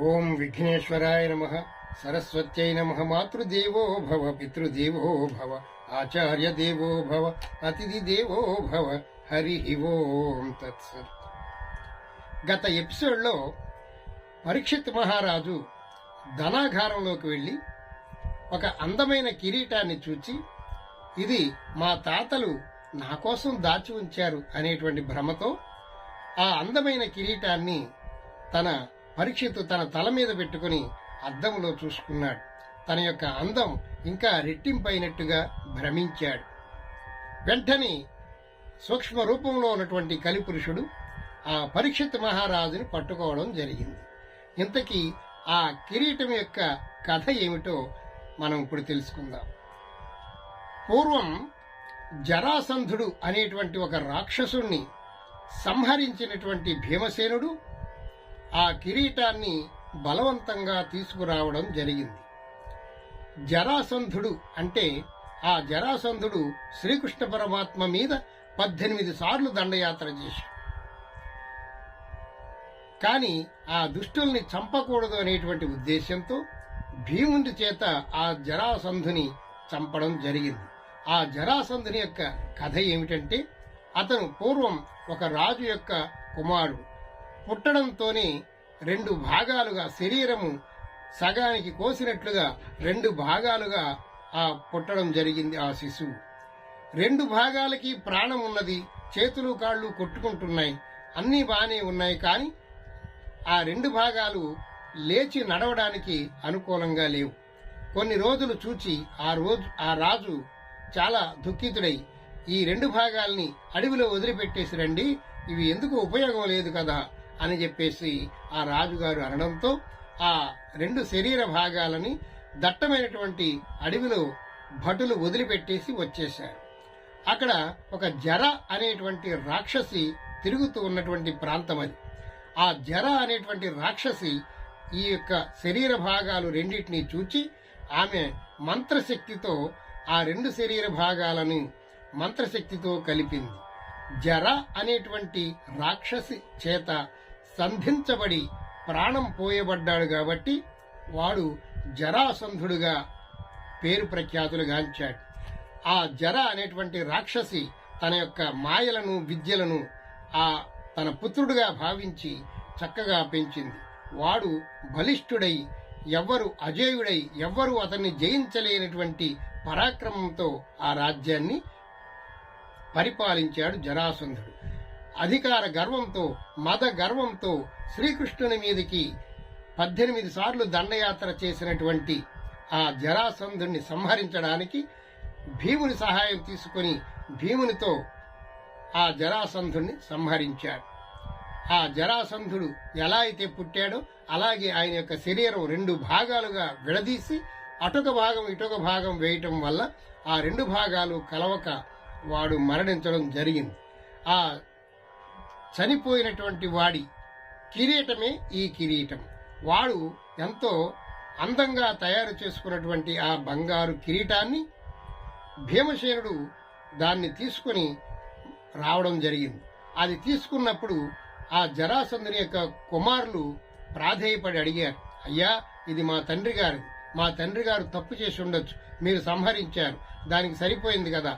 ఓం విఘ్నేశ్వరాయ నమః, సరస్వత్యై నమః. మాతృదేవో భవ, పితృదేవో భవ, ఆచార్య దేవో భవ, అతిథి దేవో భవ. హరి ఓం తత్సత్. గత ఎపిసోడ్లో పరీక్షిత్ మహారాజు ధనాగారంలోకి వెళ్లి ఒక అందమైన కిరీటాన్ని చూచి, ఇది మా తాతలు నా కోసం దాచి ఉంచారు అనేటువంటి భ్రమతో ఆ అందమైన కిరీటాన్ని పరీక్షిత్తు తన తల మీద పెట్టుకుని అద్దంలో చూసుకున్నాడు. తన యొక్క అందం ఇంకా రెట్టింపైనట్టుగా భ్రమించాడు. వెంటనే సూక్ష్మ రూపంలో ఉన్నటువంటి కలిపురుషుడు ఆ పరీక్షిత్ మహారాజుని పట్టుకోవడం జరిగింది. ఇంతకీ ఆ కిరీటం యొక్క కథ ఏమిటో మనం ఇప్పుడు తెలుసుకుందాం. పూర్వం జరాసంధుడు అనేటువంటి ఒక రాక్షసుణ్ణి సంహరించినటువంటి భీమసేనుడు ఆ కిరీటాన్ని బలవంతంగా తీసుకురావడం జరిగింది. జరాసంధుడు అంటే ఆ జరాసంధుడు శ్రీకృష్ణ పరమాత్మ మీద 18 సార్లు దండయాత్ర చేశాడు. కాని ఆ దుష్టుల్ని చంపకూడదు అనేటువంటి ఉద్దేశంతో భీముని చేత ఆ జరాసంధుని చంపడం జరిగింది. ఆ జరాసంధుని యొక్క కథ ఏమిటంటే, అతను పూర్వం ఒక రాజు యొక్క కుమారుడు. పుట్టడంతోనే 2 భాగాలుగా, శరీరము సగానికి కోసినట్లుగా 2 భాగాలుగా పుట్టడం జరిగింది. ఆ శిశువు 2 భాగాలకి ప్రాణం ఉన్నది, చేతులు కాళ్ళు కొట్టుకుంటున్నాయి, అన్నీ బాగానే ఉన్నాయి. కానీ ఆ 2 భాగాలు లేచి నడవడానికి అనుకూలంగా లేవు. కొన్ని రోజులు చూచి ఆ రాజు చాలా దుఃఖితుడై, ఈ 2 భాగాల్ని అడవిలో వదిలిపెట్టేసి రండి, ఇవి ఎందుకు ఉపయోగం లేదు కదా అని చెప్పేసి ఆ రాజుగారు అనడంతో ఆ 2 శరీర భాగాలని దట్టమైనటువంటి అడవిలో భటులు వదిలిపెట్టేసి వచ్చేశారు. అక్కడ ఒక జర అనేటువంటి రాక్షసి తిరుగుతూ ఉన్నటువంటి ప్రాంతం అది. ఆ జర అనేటువంటి రాక్షసి ఈ యొక్క శరీర భాగాలు రెండింటినీ చూచి ఆమె మంత్రశక్తితో ఆ 2 శరీర భాగాలను మంత్రశక్తితో కలిపింది. జర అనేటువంటి రాక్షసి చేత సంధించబడి ప్రాణం పోయబడ్డాడు కాబట్టి వాడు జరాసంధుడుగా పేరు ప్రఖ్యాతులుగాంచాడు. ఆ జర అనేటువంటి రాక్షసి తన యొక్క మాయలను, విద్యలను తన పుత్రుడుగా భావించి చక్కగా పెంచింది. వాడు బలిష్ఠుడై, ఎవ్వరు అజేయుడై, ఎవ్వరూ అతన్ని జయించలేనటువంటి పరాక్రమంతో ఆ రాజ్యాన్ని పరిపాలించాడు జరాసంధుడు. అధికార గర్వంతో, మద గర్వంతో శ్రీకృష్ణుని మీదికి 18 సార్లు దండయాత్ర చేసినటువంటి ఆ జరాసంధుడిని సంహరించడానికి భీముని సహాయం తీసుకుని భీమునితో ఆ జరాసంధుడిని సంహరించాడు. ఆ జరాసంధుడు ఎలా అయితే పుట్టాడో అలాగే ఆయన యొక్క శరీరం 2 భాగాలుగా విడదీసి అటొక భాగం ఇటొక భాగం వేయటం వల్ల ఆ 2 భాగాలు కలవక వాడు మరణించడం జరిగింది. ఆ చనిపోయినటువంటి వాడి కిరీటమే ఈ కిరీటం. వాడు ఎంతో అందంగా తయారు చేసుకున్నటువంటి ఆ బంగారు కిరీటాన్ని భీమసేనుడు దాన్ని తీసుకుని రావడం జరిగింది. అది తీసుకున్నప్పుడు ఆ జరాసంధుని యొక్క కుమారులు ప్రాధేయపడి అడిగారు, అయ్యా, ఇది మా తండ్రి గారు తప్పు చేసి ఉండొచ్చు, మీరు సంహరించారు, దానికి సరిపోయింది కదా,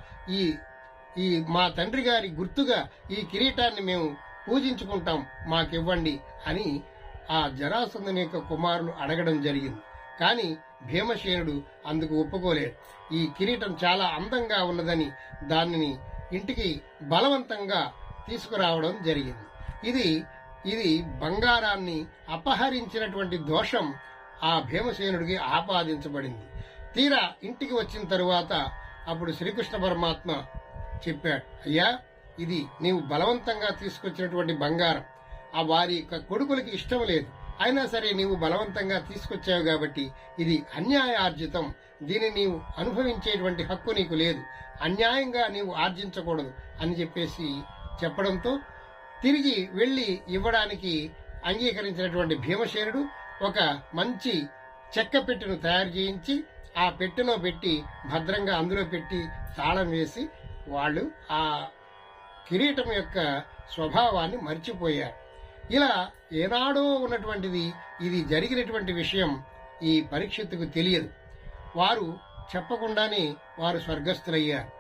ఈ మా తండ్రి గారి గుర్తుగా ఈ కిరీటాన్ని మేము పూజించుకుంటాం, మాకివ్వండి అని ఆ జరాసంధుని యొక్క కుమారులు అడగడం జరిగింది. కానీ భీమసేనుడు అందుకు ఒప్పుకోలేడు. ఈ కిరీటం చాలా అందంగా ఉన్నదని దానిని ఇంటికి బలవంతంగా తీసుకురావడం జరిగింది. ఇది బంగారాన్ని అపహరించినటువంటి దోషం ఆ భీమసేనుడికి ఆపాదించబడింది. తీరా ఇంటికి వచ్చిన తరువాత అప్పుడు శ్రీకృష్ణ పరమాత్మ చెప్పాడు, అయ్యా, ఇది నీవు బలవంతంగా తీసుకొచ్చినటువంటి బంగారం, ఆ వారి యొక్క కొడుకులకి ఇష్టం లేదు, అయినా సరే నీవు బలవంతంగా తీసుకొచ్చావు కాబట్టి ఇది అన్యాయార్జితం, దీన్ని నీవు అనుభవించేటువంటి హక్కు నీకు లేదు, అన్యాయంగా నీవు ఆర్జించకూడదు అని చెప్పేసి చెప్పడంతో తిరిగి వెళ్లి ఇవ్వడానికి అంగీకరించినటువంటి భీమసేనుడు ఒక మంచి చెక్క పెట్టెను తయారు చేయించి ఆ పెట్టెలో పెట్టి భద్రంగా అందులో పెట్టి తాళం వేసి వాళ్ళు ఆ కిరీటం యొక్క స్వభావాన్ని మర్చిపోయారు. ఇలా ఏనాడో ఉన్నటువంటిది, ఇది జరిగినటువంటి విషయం ఈ పరీక్షిత్తుకు తెలియదు. వారు చెప్పకుండానే వారు స్వర్గస్థులయ్యారు.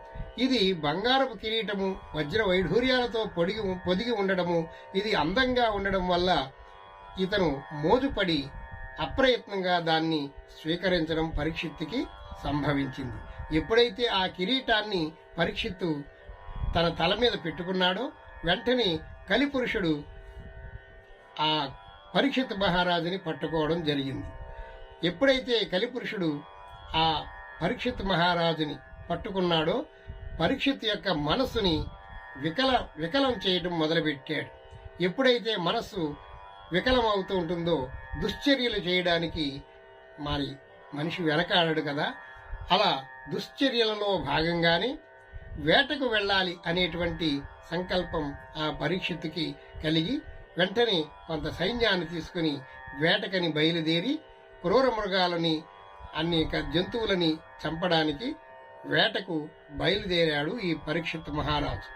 ఇది బంగారపు కిరీటము వజ్ర వైఢూర్యాలతో పొదిగి ఉండడము, ఇది అందంగా ఉండడం వల్ల ఇతను మోజుపడి అప్రయత్నంగా దాన్ని స్వీకరించడం పరీక్షిత్తుకి సంభవించింది. ఎప్పుడైతే ఆ కిరీటాన్ని పరీక్షిత్తు తన తల మీద పెట్టుకున్నాడో వెంటనే కలిపురుషుడు ఆ పరీక్షిత్ మహారాజుని పట్టుకోవడం జరిగింది. ఎప్పుడైతే కలిపురుషుడు ఆ పరీక్షిత్ మహారాజుని పట్టుకున్నాడో పరీక్షిత్ యొక్క మనస్సుని వికలం చేయడం మొదలుపెట్టాడు. ఎప్పుడైతే మనస్సు వికలమవుతూ ఉంటుందో దుశ్చర్యలు చేయడానికి మరి మనిషి వెనకాడడు కదా, అలా దుశ్చర్యలలో భాగంగానే వేటకు వెళ్ళాలి అనేటువంటి సంకల్పం ఆ పరీక్షిత్తుకి కలిగి వెంటనే కొంత సైన్యాన్ని తీసుకుని వేటకని బయలుదేరి క్రూర మృగాలని అనేక జంతువులని చంపడానికి వేటకు బయలుదేరాడు ఈ పరీక్షిత్ మహారాజు.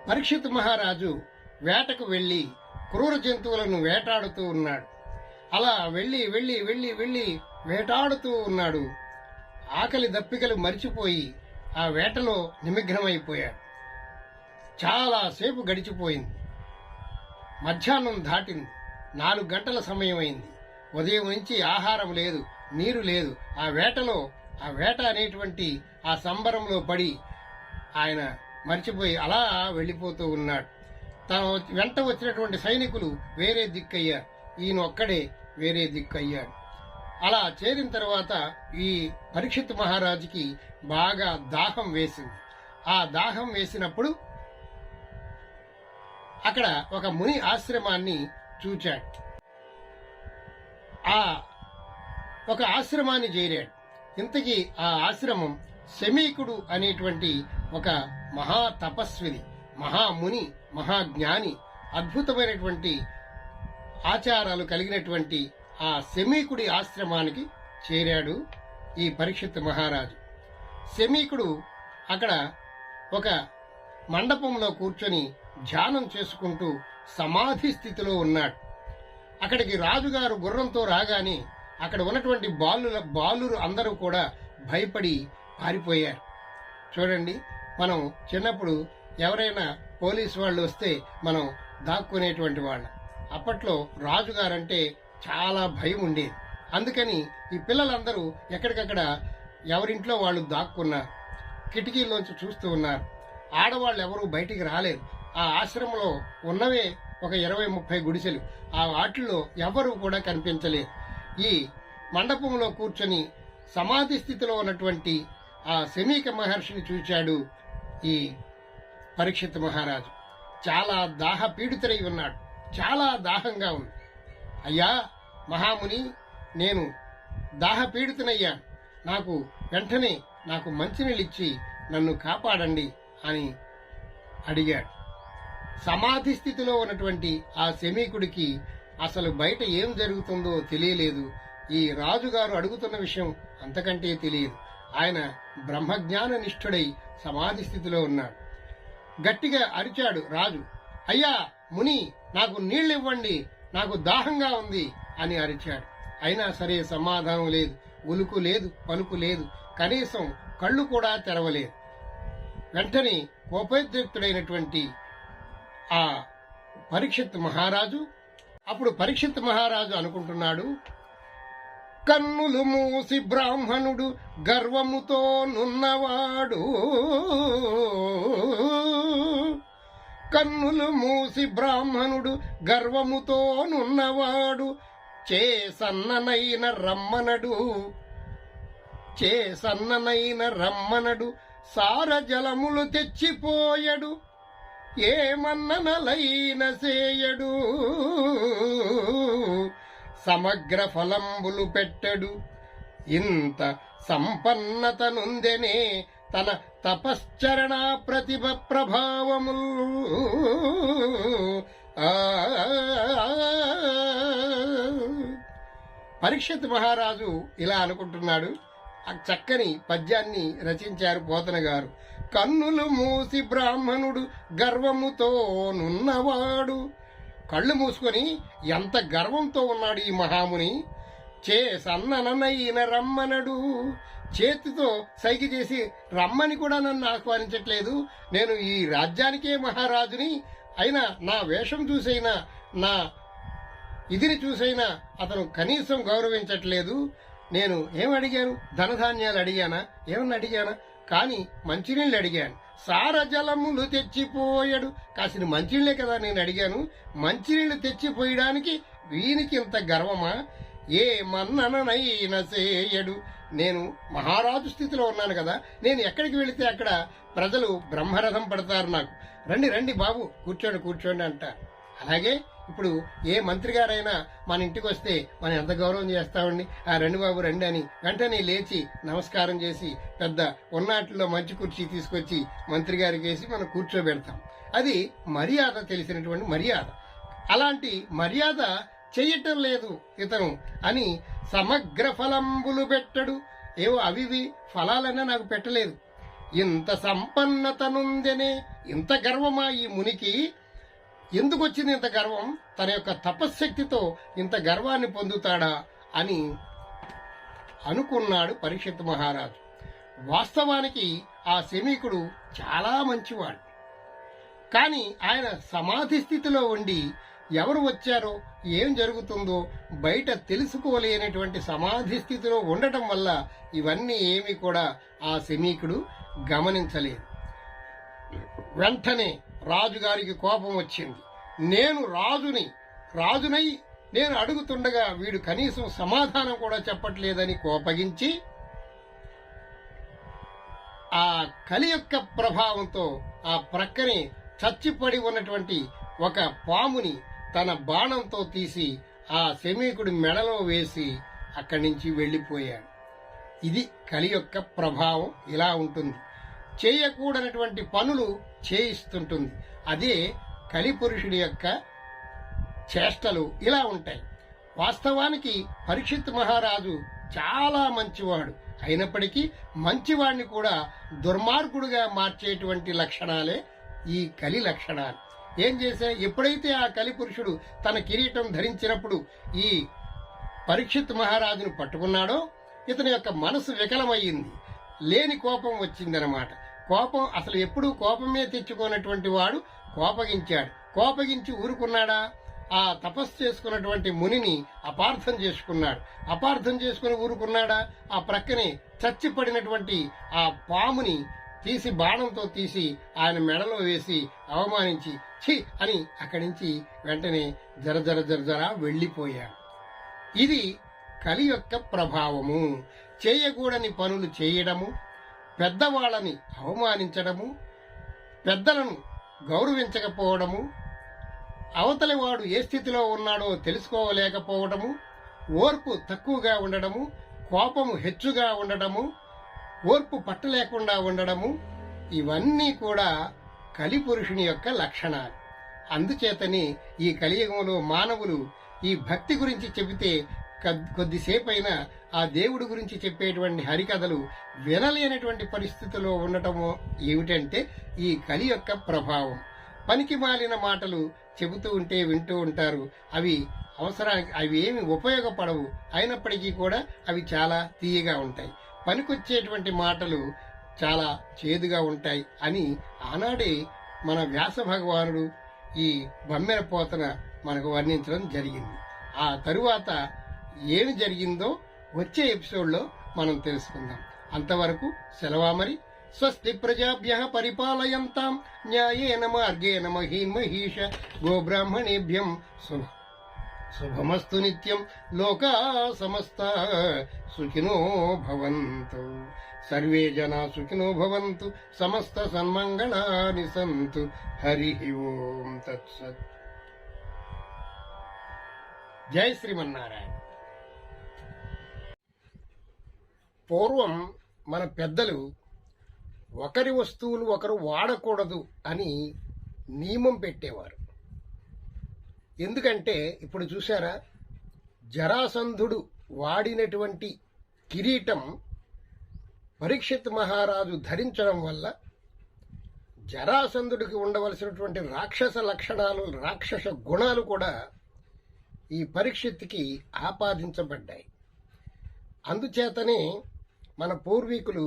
పరీక్షిత్ మహారాజు వేటకు వెళ్లి క్రూర జంతువులను వేటాడుతూ ఉన్నాడు. అలా వెళ్లి వెళ్లి వెళ్లి వెళ్లి వేటాడుతూ ఉన్నాడు. ఆకలి దప్పికలు మరిచిపోయి ఆ వేటలో నిమగ్నమైపోయాడు. చాలాసేపు గడిచిపోయింది. మధ్యాహ్నం దాటింది. 4 గంటల సమయం అయింది. ఉదయం నుంచి ఆహారం లేదు, నీరు లేదు. ఆ వేట అనేటువంటి ఆ సంబరంలో పడి ఆయన మర్చిపోయి అలా వెళ్ళిపోతూ ఉన్నాడు. తన వెంట వచ్చినటువంటి సైనికులు వేరే దిక్కయ్యారు, ఈయన ఒక్కడే వేరే దిక్కయ్యాడు. అలా చేరిన తర్వాత ఈ పరీక్షిత్ మహారాజుకి బాగా దాహం వేసింది. ఆ దాహం వేసినప్పుడు అక్కడ ఒక ముని ఆశ్రమాన్ని చూచాడు. ఆ ఒక ఆశ్రమాన్ని చేరాడు. ఇంతకీ ఆ ఆశ్రమం శమీకుడు అనేటువంటి ఒక మహా తపస్విని, మహాముని, మహాజ్ఞాని, అద్భుతమైనటువంటి ఆచారాలు కలిగినటువంటి ఆ శమీకుడి ఆశ్రమానికి చేరాడు ఈ పరీక్షిత్ మహారాజు. శమీకుడు అక్కడ ఒక మండపంలో కూర్చొని ధ్యానం చేసుకుంటూ సమాధి స్థితిలో ఉన్నాడు. అక్కడికి రాజుగారు గుర్రంతో రాగానే అక్కడ ఉన్నటువంటి బాలురు అందరూ కూడా భయపడి పారిపోయారు. చూడండి, మనం చిన్నప్పుడు ఎవరైనా పోలీసు వాళ్ళు వస్తే మనం దాక్కునేటువంటి వాళ్ళం. అప్పట్లో రాజుగారంటే చాలా భయం ఉండేది. అందుకని ఈ పిల్లలందరూ ఎక్కడికక్కడ ఎవరింట్లో వాళ్ళు దాక్కున్నారు. కిటికీల్లోంచి చూస్తూ ఉన్నారు. ఆడవాళ్ళు ఎవరూ బయటికి రాలేదు. ఆ ఆశ్రమంలో ఉన్నవే ఒక 20-30 గుడిసెలు. ఆ వాటిల్లో ఎవరూ కూడా కనిపించలేదు. ఈ మండపంలో కూర్చొని సమాధి స్థితిలో ఉన్నటువంటి ఆ శమీక మహర్షిని చూచాడు ఈ పరీక్షిత్ మహారాజు. చాలా దాహ పీడితుడై ఉన్నాడు. చాలా దాహంగా ఉంది. అయ్యా మహాముని, నేను దాహ పీడితునయ్యాను. నాకు వెంటనే మంచినీళ్ళిచ్చి నన్ను కాపాడండి అని అడిగాడు. సమాధి స్థితిలో ఉన్నటువంటి ఆ శమీకుడికి అసలు బయట ఏం జరుగుతుందో తెలియలేదు. ఈ రాజుగారు అడుగుతున్న విషయం అంతకంటే తెలియదు. ఆయన బ్రహ్మజ్ఞాన నిష్ఠుడై సమాధి స్థితిలో ఉన్నాడు. గట్టిగా అరిచాడు రాజు, అయ్యా ముని, నాకు నీళ్ళివ్వండి, నాకు దాహంగా ఉంది అని అరిచాడు. అయినా సరే సమాధానం లేదు, ఉలుకు లేదు, పలుకు లేదు, కనీసం కళ్ళు కూడా తెరవలేదు. వెంటనే కోపోద్రిక్తుడైనటువంటి ఆ పరీక్షిత్ మహారాజు అనుకుంటున్నాడు, కన్నులు మూసి బ్రాహ్మణుడు గర్వముతో నున్నవాడు, కన్నులు మూసి బ్రాహ్మణుడు గర్వముతో నున్నవాడు, చేసన్ననైన రమ్మనడు సార జలములు తెచ్చిపోయడు, ఏమన్ననలైన సేయడు, సమగ్ర ఫలంబులు పెట్టడు, ఇంత సంపన్నత నుందెనే తన తపశ్చరణ ప్రతిభ ప్రభావములు. పరీక్షిత్ మహారాజు ఇలా అనుకుంటున్నాడు, ఆ చక్కని పద్యాన్ని రచించారు పోతన గారు. కన్నులు మూసి బ్రాహ్మణుడు గర్వముతో నున్నవాడు. కళ్ళు మూసుకొని ఎంత గర్వంతో ఉన్నాడు ఈ మహాముని. సన్నననైన రమ్మనడు, చేతితో సైకి చేసి రమ్మని కూడా నన్ను ఆహ్వానించట్లేదు. నేను ఈ రాజ్యానికే మహారాజుని, అయినా నా వేషం చూసైనా నా ఇదిని చూసైనా అతను కనీసం గౌరవించట్లేదు. నేను ఏమడిగాను? ధనధాన్యాలు అడిగానా? ఏమన్నా అడిగానా? కానీ మంచినీళ్ళు అడిగాను. సారజలములు తెచ్చిపోయాడు. కాసిన మంచినీళ్ళే కదా నేను అడిగాను. మంచినీళ్లు తెచ్చిపోయడానికి వీనికి ఇంత గర్వమా? ఏ మన్నననైన చేయడు. నేను మహారాజు స్థితిలో ఉన్నాను కదా. నేను ఎక్కడికి వెళితే అక్కడ ప్రజలు బ్రహ్మరథం పడతారు. నాకు రండి రండి బాబు, కూర్చోండి కూర్చోండి అంటారు. అలాగే ఇప్పుడు ఏ మంత్రి గారైనా మన ఇంటికి వస్తే మనం ఎంత గౌరవం చేస్తామండి. ఆ రండి బాబు రండి అని వెంటనే లేచి నమస్కారం చేసి పెద్ద ఉన్నాటిలో మంచి కుర్చీ తీసుకొచ్చి మంత్రి గారికి వేసి మనం కూర్చోబెడతాం. అది మర్యాద, తెలిసినటువంటి మర్యాద. అలాంటి మర్యాద చెయ్యటం లేదు ఇతను అని సమగ్ర ఫలంబులు పెట్టడు. ఏవో అవివి ఫలాలన్నా నాకు పెట్టలేదు. ఇంత సంపన్నతనుందెనే. ఇంత గర్వమా ఈ మునికి? ఎందుకు వచ్చింది ఇంత గర్వం? తన యొక్క తపశ్శక్తితో ఇంత గర్వాన్ని పొందుతాడా అని అనుకున్నాడు పరీక్షిత్ మహారాజు. వాస్తవానికి ఆ శమీకుడు చాలా మంచివాడు. కానీ ఆయన సమాధి స్థితిలో ఉండి ఎవరు వచ్చారో ఏం జరుగుతుందో బయట తెలుసుకోలేనటువంటి సమాధి స్థితిలో ఉండటం వల్ల ఇవన్నీ ఏమీ కూడా ఆ శమీకుడు గమనించలేదు. వెంటనే రాజుగారికి కోపం వచ్చింది. నేను రాజునై నేను అడుగుతుండగా వీడు కనీసం సమాధానం కూడా చెప్పట్లేదని కోపగించి ఆ కలి యొక్క ప్రభావంతో ఆ ప్రక్కనే చచ్చిపడి ఉన్నటువంటి ఒక పాముని తన బాణంతో తీసి ఆ శమీకుడి మెడలో వేసి అక్కడి నుంచి వెళ్లిపోయాడు. ఇది కలి యొక్క ప్రభావం. ఇలా ఉంటుంది. చేయకూడనటువంటి పనులు చేయిస్తుంటుంది. అదే కలిపురుషుడి యొక్క చేష్టలు ఇలా ఉంటాయి. వాస్తవానికి పరీక్షిత్ మహారాజు చాలా మంచివాడు అయినప్పటికీ మంచివాడిని కూడా దుర్మార్గుడుగా మార్చేటువంటి లక్షణాలే ఈ కలి లక్షణాలు. ఏం చేశా? ఎప్పుడైతే ఆ కలిపురుషుడు తన కిరీటం ధరించినప్పుడు ఈ పరీక్షిత్ మహారాజును పట్టుకున్నాడో ఇతని యొక్క మనసు వికలమయ్యింది. లేని కోపం వచ్చిందనమాట. కోపం అసలు ఎప్పుడూ కోపమే తెచ్చుకున్నటువంటి వాడు కోపగించాడు. కోపగించి ఊరుకున్నాడా? ఆ తపస్సు చేసుకున్నటువంటి మునిని అపార్థం చేసుకున్నాడు. అపార్థం చేసుకుని ఊరుకున్నాడా? ఆ ప్రక్కనే చచ్చిపడినటువంటి ఆ పాముని తీసి బాణంతో తీసి ఆయన మెడలో వేసి అవమానించి ఛీ అని అక్కడి నుంచి వెంటనే జర వెళ్లిపోయాడు. ఇది కలి యొక్క ప్రభావము. చేయకూడని పనులు చేయడము, పెద్దవాళ్ళని అవమానించడము, పెద్దలను గౌరవించకపోవడము, అవతలి వాడు ఏ స్థితిలో ఉన్నాడో తెలుసుకోలేకపోవడము, ఓర్పు తక్కువగా ఉండడము, కోపము హెచ్చుగా ఉండడము, ఓర్పు పట్టలేకుండా ఉండడము, ఇవన్నీ కూడా కలిపురుషుని యొక్క లక్షణాలు. అందుచేతని ఈ కలియుగంలో మానవులు ఈ భక్తి గురించి చెబితే కొద్దిసేపైనా ఆ దేవుడి గురించి చెప్పేటువంటి హరికథలు వినలేనటువంటి పరిస్థితిలో ఉండటము ఏమిటంటే ఈ కలి యొక్క ప్రభావం. పనికి మాలిన మాటలు చెబుతూ ఉంటే వింటూ ఉంటారు. అవి అవసరానికి అవి ఏమి ఉపయోగపడవు. అయినప్పటికీ కూడా అవి చాలా తీయగా ఉంటాయి. పనికొచ్చేటువంటి మాటలు చాలా చేదుగా ఉంటాయి అని ఆనాడే మన వ్యాస భగవానుడు ఈ బమ్మెర పోతన మనకు వర్ణించడం జరిగింది. ఆ తరువాత ఏమి జరిగిందో వచ్చే ఎపిసోడ్లో మనం తెలుసుకుందాం. అంతవరకు సెలవా మరి. స్వస్తి ప్రజాభ్యః పరిపాలయంతాం న్యాయేన మార్గేణ మహీన్మహీష గోబ్రాహ్మణేభ్యం శుభమస్తు నిత్యం. లోకా సమస్తా సుఖినో భవంతు. సర్వే జనా సుఖినో భవంతు. సమస్త సన్మంగళాని సంతు. హరి ఓం తత్సత్. జై శ్రీమన్నారాయణ. పూర్వం మన పెద్దలు ఒకరి వస్తువులు ఒకరు వాడకూడదు అని నియమం పెట్టేవారు. ఎందుకంటే ఇప్పుడు చూసారా, జరాసంధుడు వాడినటువంటి కిరీటం పరీక్షిత్ మహారాజు ధరించడం వల్ల జరాసంధుడికి ఉండవలసినటువంటి రాక్షస లక్షణాలు, రాక్షస గుణాలు కూడా ఈ పరీక్షిత్తుకి ఆపాదించబడ్డాయి. అందుచేతనే మన పూర్వీకులు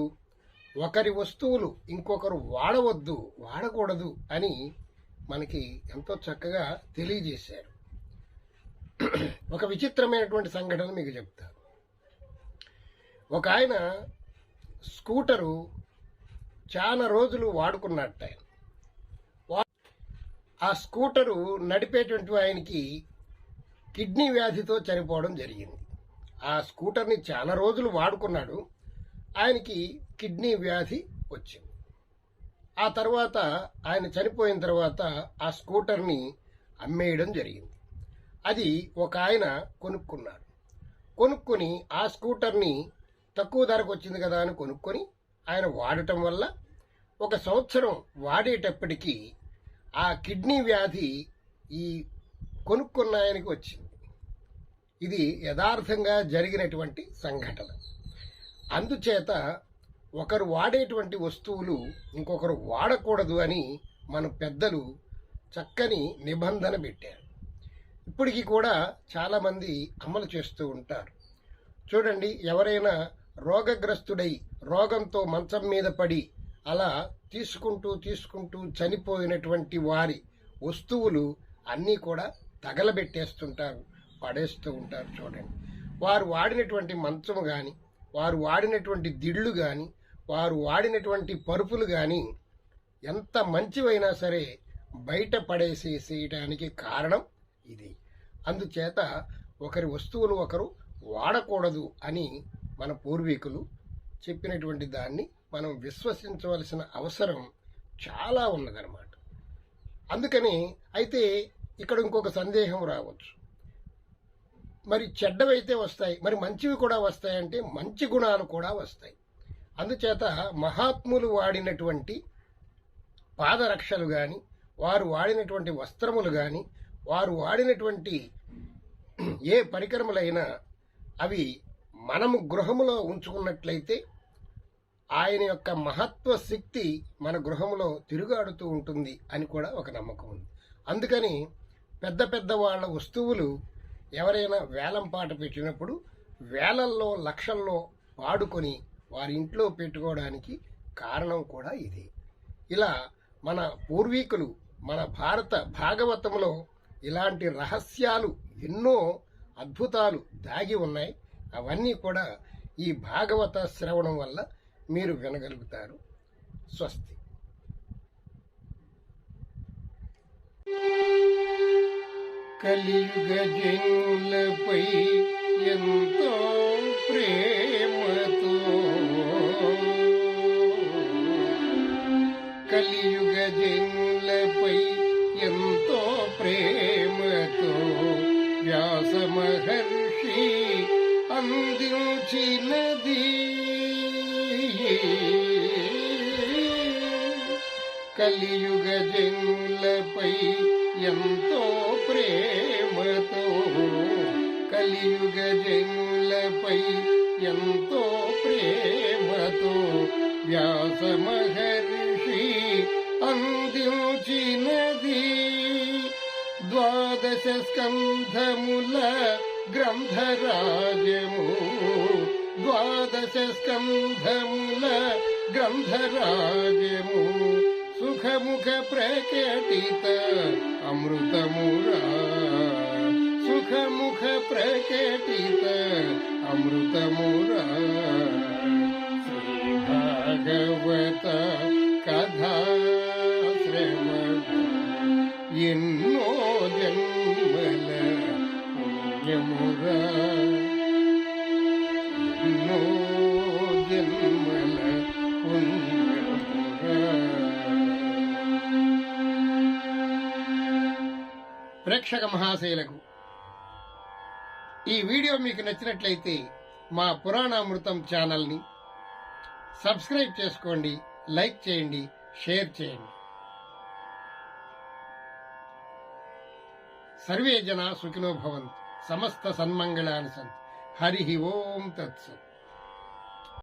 ఒకరి వస్తువులు ఇంకొకరు వాడకూడదు అని మనకి ఎంతో చక్కగా తెలియజేశారు. ఒక విచిత్రమైనటువంటి సంఘటన మీకు చెప్తాను. ఒక ఆయన స్కూటరు చాలా రోజులు వాడుకున్నట్ట. ఆ స్కూటరు నడిపేటువంటి ఆయనకి కిడ్నీ వ్యాధితో చనిపోవడం జరిగింది. ఆ స్కూటర్ని చాలా రోజులు వాడుకున్నాడు, ఆయనకి కిడ్నీ వ్యాధి వచ్చింది. ఆ తర్వాత ఆయన చనిపోయిన తర్వాత ఆ స్కూటర్ని అమ్మేయడం జరిగింది. అది ఒక ఆయన కొనుక్కొని ఆ స్కూటర్ని తక్కువ ధరకు వచ్చింది కదా అని కొనుక్కొని ఆయన వాడటం వల్ల 1 సంవత్సరం వాడేటప్పటికీ ఆ కిడ్నీ వ్యాధి ఈ కొనుక్కున్న ఆయనకి వచ్చింది. ఇది యథార్థంగా జరిగినటువంటి సంఘటన. అందుచేత ఒకరు వాడేటువంటి వస్తువులు ఇంకొకరు వాడకూడదు అని మన పెద్దలు చక్కని నిబంధన పెట్టారు. ఇప్పటికీ కూడా చాలామంది అమలు చేస్తూ ఉంటారు. చూడండి, ఎవరైనా రోగగ్రస్తుడై రోగంతో మంచం మీద పడి అలా తీసుకుంటూ చనిపోయినటువంటి వారి వస్తువులు అన్నీ కూడా తగలబెట్టేస్తుంటారు, పడేస్తూ ఉంటారు. చూడండి, వారు వాడినటువంటి మంచము కానీ, వారు వాడినటువంటి దిళ్ళు కానీ, వారు వాడినటువంటి పరుపులు కానీ ఎంత మంచివైనా సరే బయట పడేసేసేయడానికి కారణం ఇది. అందుచేత ఒకరి వస్తువులు ఒకరు వాడకూడదు అని మన పూర్వీకులు చెప్పినటువంటి దాన్ని మనం విశ్వసించవలసిన అవసరం చాలా ఉన్నదన్నమాట. అందుకని అయితే ఇక్కడ ఇంకొక సందేహం రావచ్చు, మరి చెడ్డవైతే వస్తాయి, మరి మంచివి కూడా వస్తాయంటే మంచి గుణాలు కూడా వస్తాయి. అందుచేత మహాత్ములు వాడినటువంటి పాదరక్షలు కానీ, వారు వాడినటువంటి వస్త్రములు కానీ, వారు వాడినటువంటి ఏ పరికరములైనా అవి మనము గృహములో ఉంచుకున్నట్లయితే ఆయన యొక్క మహత్వ శక్తి మన గృహంలో తిరుగాడుతూ ఉంటుంది అని కూడా ఒక నమ్మకం ఉంది. అందుకని పెద్ద వాళ్ళ వస్తువులు ఎవరైనా వేలం పాట పెట్టినప్పుడు వేలల్లో లక్షల్లో పాడుకొని వారి ఇంట్లో పెట్టుకోవడానికి కారణం కూడా ఇది. ఇలా మన పూర్వీకులు మన భారత భాగవతంలో ఇలాంటి రహస్యాలు ఎన్నో అద్భుతాలు దాగి ఉన్నాయి. అవన్నీ కూడా ఈ భాగవత శ్రవణం వల్ల మీరు వినగలుగుతారు. స్వస్తి. కలియుగ జనులపై ఎంతో ప్రేమతో, కలియుగ జనులపై ఎంతో ప్రేమతో వ్యాస మహర్షి అందించినది. కలియుగ జనులపై ఎంతో ప్రేమతో, కలియుగ జనులపై ఎంతో ప్రేమతో వ్యాస మహర్షి అందించినది. 12 స్కంధముల గ్రంథరాజము, 12 స్కంధముల గ్రంథరాజము, సుఖముఖ ప్రకటిత అమృతమురా, సుఖముఖ ప్రకటిత అమృతమురా. శ్రీ భాగవత కథా శ్రవణ ఎన్నో జన్మల పుణ్యమురా, ఎన్నో జన్మల పుణ్యమురా. ప్రేక్షక మహాశయులకు ఈ వీడియో మీకు నచ్చినట్లయితే మా పురాణామృతం ఛానల్ని సబ్స్క్రైబ్ చేసుకోండి, లైక్ చేయండి, షేర్ చేయండి. సర్వే జనా సుఖినో భవంతు, సమస్త సన్మంగళాని సంతు. హరి ఓం తత్సత్.